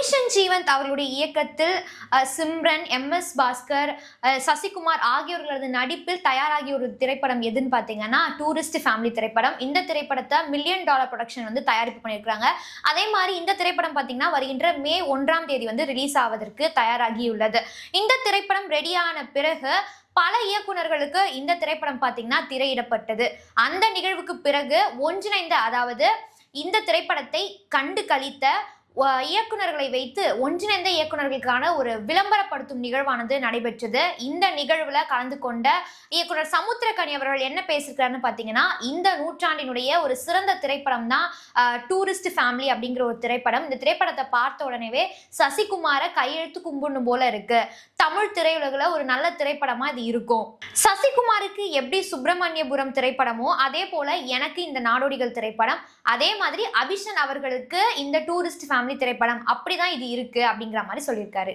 அபிஷன் ஜீவந்த் அவர்களுடைய இயக்கத்தில் சிம்ரன், எம்.எஸ். பாஸ்கர், சசிகுமார் ஆகியோர்களது நடிப்பில் தயாராகிய ஒரு திரைப்படம் எதுன்னு பார்த்தீங்கன்னா டூரிஸ்ட் ஃபேமிலி திரைப்படம். இந்த திரைப்படத்தை $1 மில்லியன் ப்ரொடக்ஷன் வந்து தயாரிப்பு பண்ணியிருக்காங்க. அதே மாதிரி இந்த திரைப்படம் பார்த்தீங்கன்னா வருகின்ற மே 1ஆம் தேதி வந்து ரிலீஸ் ஆவதற்கு தயாராகியுள்ளது. இந்த திரைப்படம் ரெடியான பிறகு பல இயக்குனர்களுக்கு இந்த திரைப்படம் பார்த்தீங்கன்னா திரையிடப்பட்டது. அந்த நிகழ்வுக்கு பிறகு ஒன்றிணைந்த, அதாவது இந்த திரைப்படத்தை கண்டு களித்த இயக்குனர்களை வைத்து ஒன்றிணைந்த இயக்குனர்களுக்கான ஒரு விளம்பரப்படுத்தும் நிகழ்வானது நடைபெற்றது. இந்த நிகழ்வுல கலந்து கொண்ட இயக்குனர் சமுத்திரக்கனி அவர்கள் என்ன பேசியிருக்காருன்னு பார்த்தீங்கன்னா, இந்த நூற்றாண்டினுடைய ஒரு சிறந்த திரைப்படம் தான் டூரிஸ்ட் ஃபேமிலி அப்படிங்கிற ஒரு திரைப்படம். இந்த திரைப்படத்தை பார்த்த உடனேவே சசிகுமாரை கையெழுத்து கும்பிடணும் போல இருக்கு. தமிழ் திரையுலகில் ஒரு நல்ல திரைப்படமா இது இருக்கும். சசிகுமாருக்கு எப்படி சுப்பிரமணியபுரம் திரைப்படமோ அதே போல எனக்கு இந்த நாடோடிகள் திரைப்படம், அதே மாதிரி அபிஷன் அவர்களுக்கு இந்த டூரிஸ்ட் ஃபேமிலி திரைப்படம் அப்படிதான் இது இருக்கு அப்படிங்கிற மாதிரி சொல்லியிருக்காரு.